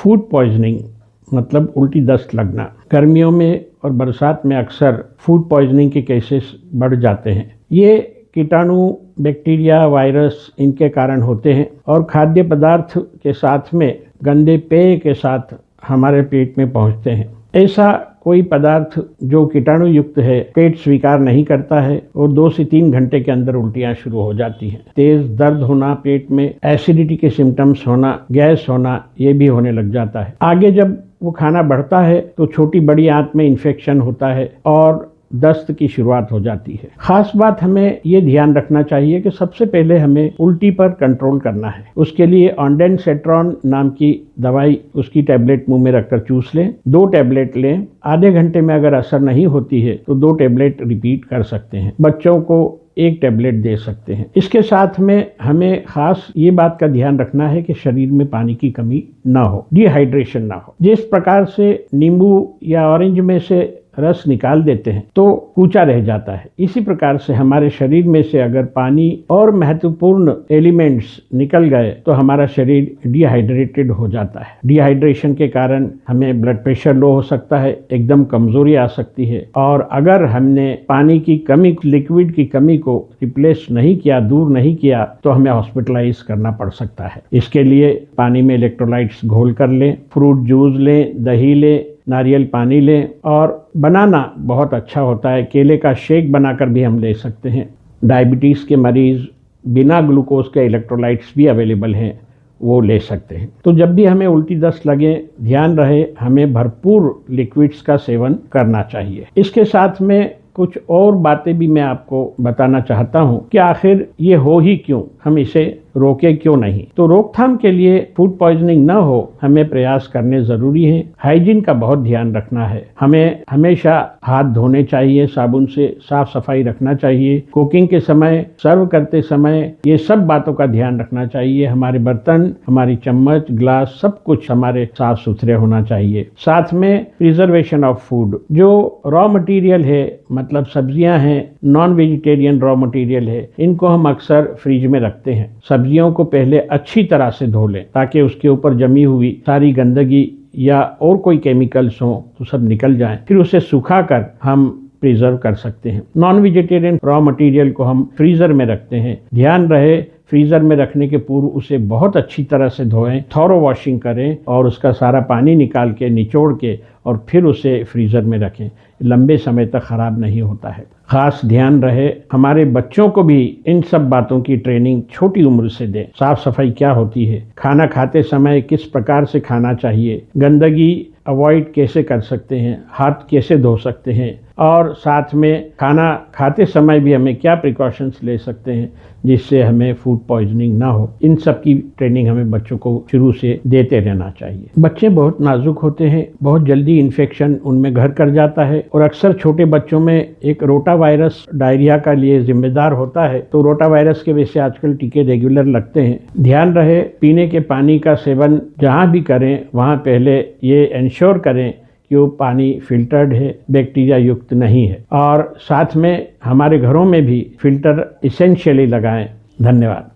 Food poisoning मतलब उल्टी दस्त लगना। गर्मियों में और बरसात में अक्सर फूड पॉइजनिंग के केसेस बढ़ जाते हैं। ये कीटाणु, बैक्टीरिया, वायरस इनके कारण होते हैं और खाद्य पदार्थ के साथ में गंदे पेय के साथ हमारे पेट में पहुंचते हैं। ऐसा कोई पदार्थ जो कीटाणु युक्त है पेट स्वीकार नहीं करता है और 2 से 3 घंटे के अंदर उल्टियां शुरू हो जाती हैं। तेज दर्द होना, पेट में एसिडिटी के सिम्टम्स होना, गैस होना, ये भी होने लग जाता है। आगे जब वो खाना बढ़ता है तो छोटी बड़ी आंत में इन्फेक्शन होता है और दस्त की शुरुआत हो जाती है। खास बात हमें ये ध्यान रखना चाहिए कि सबसे पहले हमें उल्टी पर कंट्रोल करना है। उसके लिए ऑन्डेनसेट्रॉन नाम की दवाई, उसकी टैबलेट मुंह में रखकर चूस लें। 2 टैबलेट लें। आधे घंटे में अगर असर नहीं होती है तो 2 टैबलेट रिपीट कर सकते हैं। बच्चों को 1 टैबलेट दे सकते हैं। इसके साथ में हमें खास ये बात का ध्यान रखना है कि शरीर में पानी की कमी ना हो, डिहाइड्रेशन ना हो। जिस प्रकार से नींबू या ऑरेंज में से रस निकाल देते हैं तो कूचा रह जाता है, इसी प्रकार से हमारे शरीर में से अगर पानी और महत्वपूर्ण एलिमेंट्स निकल गए तो हमारा शरीर डिहाइड्रेटेड हो जाता है। डिहाइड्रेशन के कारण हमें ब्लड प्रेशर लो हो सकता है, एकदम कमजोरी आ सकती है और अगर हमने पानी की कमी, लिक्विड की कमी को रिप्लेस नहीं किया, दूर नहीं किया तो हमें हॉस्पिटलाइज करना पड़ सकता है। इसके लिए पानी में इलेक्ट्रोलाइट्स घोल कर लें, फ्रूट जूस लें, दही लें, नारियल पानी लें और बनाना बहुत अच्छा होता है। केले का शेक बनाकर भी हम ले सकते हैं। डायबिटीज़ के मरीज़ बिना ग्लूकोज के इलेक्ट्रोलाइट्स भी अवेलेबल हैं, वो ले सकते हैं। तो जब भी हमें उल्टी दस्त लगे, ध्यान रहे हमें भरपूर लिक्विड्स का सेवन करना चाहिए। इसके साथ में कुछ और बातें भी मैं आपको बताना चाहता हूं कि आखिर ये हो ही क्यों, हम इसे रोके क्यों नहीं। तो रोकथाम के लिए फूड पॉइजनिंग ना हो हमें प्रयास करने जरूरी है। हाइजीन का बहुत ध्यान रखना है। हमें हमेशा हाथ धोने चाहिए, साबुन से साफ सफाई रखना चाहिए। कुकिंग के समय, सर्व करते समय ये सब बातों का ध्यान रखना चाहिए। हमारे बर्तन, हमारी चम्मच, ग्लास, सब कुछ हमारे साफ सुथरे होना चाहिए। साथ में प्रिजर्वेशन ऑफ फूड, जो रॉ मटेरियल है मतलब सब्जियां हैं, नॉन वेजिटेरियन रॉ मटेरियल है, इनको हम अक्सर फ्रिज में रखते हैं। सब्जियों को पहले अच्छी तरह से धो लें ताकि उसके ऊपर जमी हुई सारी गंदगी या और कोई केमिकल्स हो तो सब निकल जाएं। फिर उसे सुखाकर हम प्रिजर्व कर सकते हैं। नॉन वेजिटेरियन रॉ मटेरियल को हम फ्रीजर में रखते हैं। ध्यान रहे फ्रीजर में रखने के पूर्व उसे बहुत अच्छी तरह से धोएं, थॉरो वॉशिंग करें और उसका सारा पानी निकाल के, निचोड़ के और फिर उसे फ्रीजर में रखें। लंबे समय तक खराब नहीं होता है। खास ध्यान रहे हमारे बच्चों को भी इन सब बातों की ट्रेनिंग छोटी उम्र से दें। साफ सफाई क्या होती है, खाना खाते समय किस प्रकार से खाना चाहिए, गंदगी अवॉइड कैसे कर सकते हैं, हाथ कैसे धो सकते हैं और साथ में खाना खाते समय भी हमें क्या प्रिकॉशंस ले सकते हैं जिससे हमें फूड पॉइजनिंग ना हो। इन सब की ट्रेनिंग हमें बच्चों को शुरू से देते रहना चाहिए। बच्चे बहुत नाजुक होते हैं, बहुत जल्दी इन्फेक्शन उनमें घर कर जाता है और अक्सर छोटे बच्चों में एक रोटा वायरस डायरिया का लिए जिम्मेदार होता है। तो रोटा वायरस के वजह से आजकल टीके रेगुलर लगते हैं। ध्यान रहे पीने के पानी का सेवन जहाँ भी करें वहाँ पहले ये इंश्योर करें कि वो पानी फिल्टर्ड है, बैक्टीरिया युक्त नहीं है और साथ में हमारे घरों में भी फिल्टर इसेंशियली लगाएं। धन्यवाद।